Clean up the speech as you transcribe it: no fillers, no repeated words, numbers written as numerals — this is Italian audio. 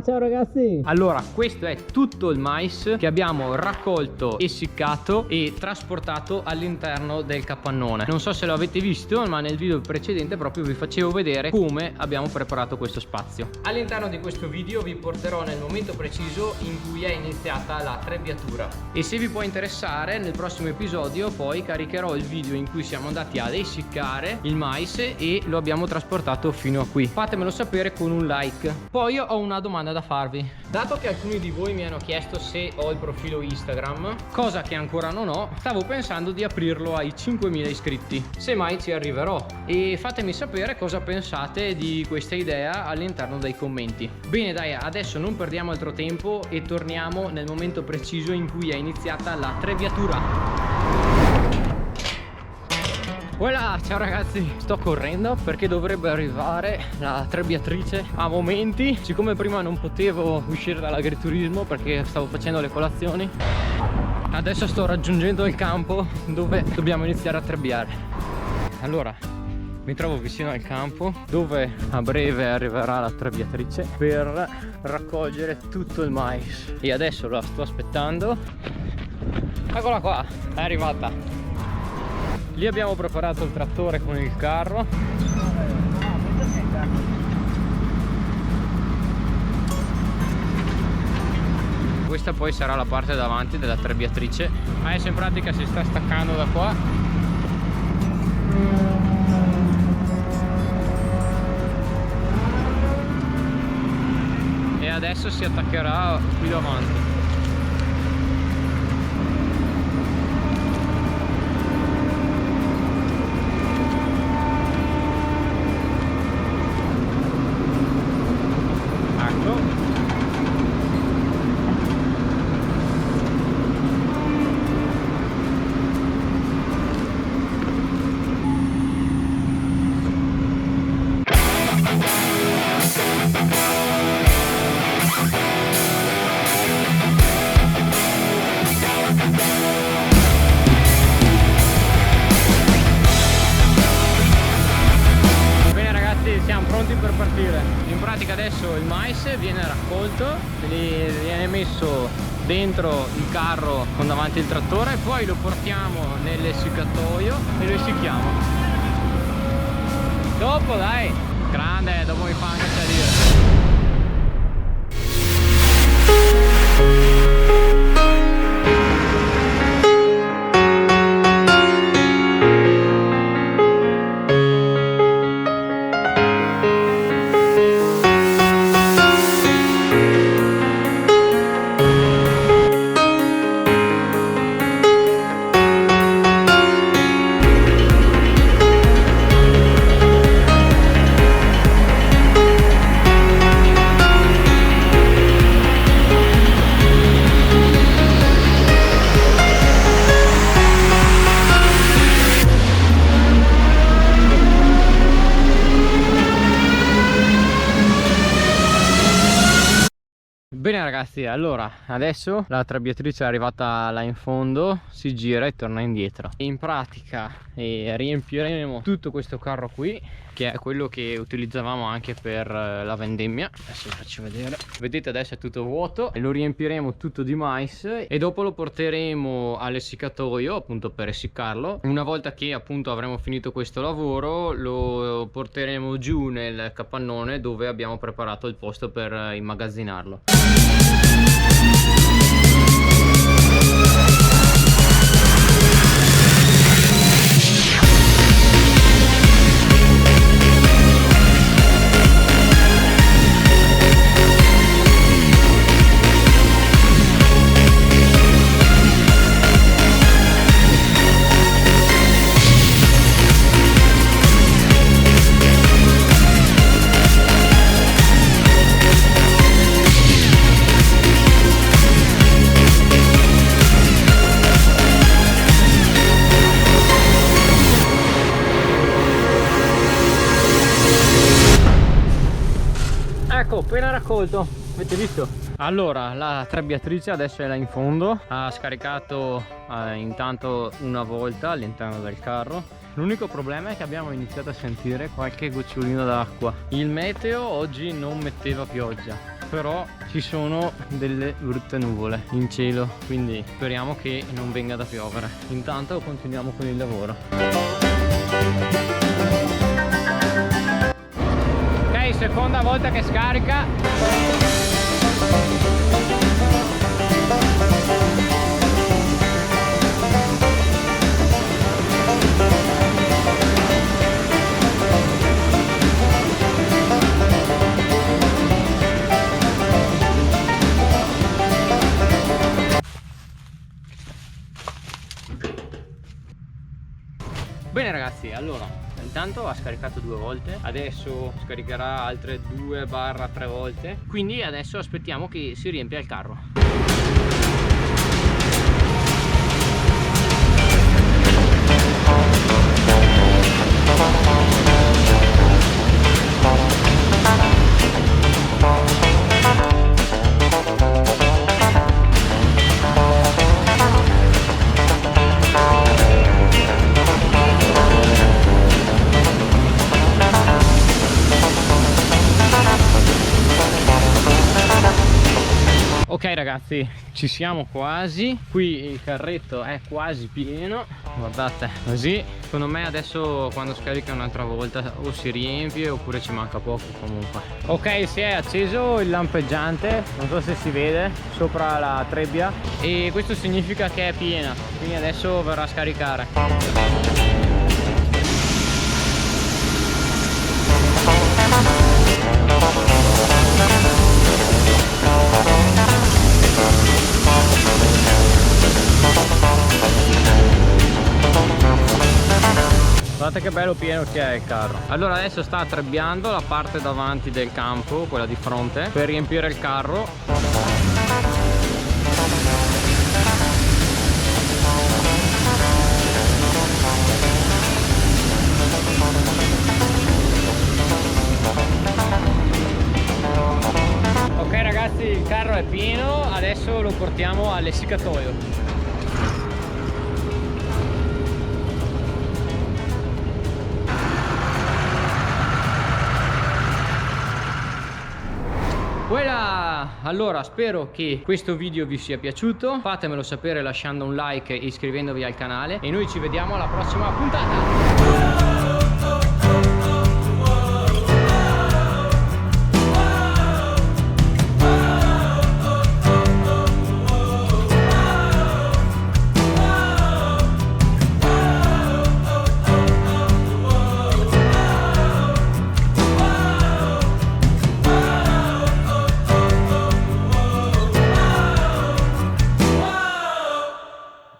ciao ragazzi! Allora, questo è tutto il mais che abbiamo raccolto, essiccato e trasportato all'interno del capannone. Non so se lo avete visto, ma nel video precedente proprio vi facevo vedere come abbiamo preparato questo spazio. All'interno di questo video vi porterò nel momento preciso in cui è iniziata la trebbiatura. E se vi può interessare, nel prossimo episodio poi caricherò il video in cui siamo andati ad essiccare il mais e lo abbiamo trasportato fino a qui. Fatemelo sapere con un like. Poi ho una domanda da farvi. Dato che alcuni di voi mi hanno chiesto se ho il profilo Instagram, cosa che ancora non ho, stavo pensando di aprirlo ai 5.000 iscritti, se mai ci arriverò, e fatemi sapere cosa pensate di questa idea all'interno dei commenti. Bene dai, adesso non perdiamo altro tempo e torniamo nel momento preciso in cui è iniziata la trebbiatura. Voilà, ciao ragazzi, sto correndo perché dovrebbe arrivare la trebbiatrice a momenti. Siccome prima non potevo uscire dall'agriturismo perché stavo facendo le colazioni, adesso sto raggiungendo il campo dove dobbiamo iniziare a trebbiare. Allora, mi trovo vicino al campo dove a breve arriverà la trebbiatrice per raccogliere tutto il mais e adesso la sto aspettando. Eccola qua, è arrivata. Lì abbiamo preparato il trattore con il carro. Questa poi sarà la parte davanti della trebbiatrice. Adesso in pratica si sta staccando da qua. E adesso si attaccherà qui davanti. Siamo pronti per partire. In pratica adesso il mais viene raccolto, viene messo dentro il carro con davanti il trattore, poi lo portiamo nell'essiccatoio e lo essicchiamo. Dopo dai, grande, dopo mi fa anche salire. Bene ragazzi, allora adesso la trebbiatrice è arrivata là in fondo, si gira e torna indietro. In pratica riempiremo tutto questo carro qui, che è quello che utilizzavamo anche per la vendemmia. Adesso vi faccio vedere. Vedete, adesso è tutto vuoto e lo riempiremo tutto di mais e dopo lo porteremo all'essiccatoio appunto per essiccarlo. Una volta che appunto avremo finito questo lavoro lo porteremo giù nel capannone dove abbiamo preparato il posto per immagazzinarlo. Ecco, appena raccolto. Avete visto? Allora, la trebbiatrice adesso è là in fondo, ha scaricato intanto una volta all'interno del carro. L'unico problema è che abbiamo iniziato a sentire qualche gocciolino d'acqua. Il meteo oggi non metteva pioggia, però ci sono delle brutte nuvole in cielo, quindi speriamo che non venga da piovere. Intanto continuiamo con il lavoro. Ok, seconda volta che scarica. Bene ragazzi, allora intanto ha scaricato 2 volte, adesso scaricherà altre 2-3 volte, quindi adesso aspettiamo che si riempia il carro. Ok ragazzi, ci siamo quasi, qui il carretto è quasi pieno, guardate, così secondo me adesso quando scarica un'altra volta o si riempie oppure ci manca poco comunque. Ok, si è acceso il lampeggiante, non so se si vede, sopra la trebbia, e questo significa che è piena, quindi adesso verrà a scaricare. Guardate che bello pieno che è il carro. Allora adesso sta trebbiando la parte davanti del campo, quella di fronte, per riempire il carro. Ok ragazzi, il carro è pieno, adesso lo portiamo all'essiccatoio. Voilà! Allora spero che questo video vi sia piaciuto, fatemelo sapere lasciando un like e iscrivendovi al canale e noi ci vediamo alla prossima puntata.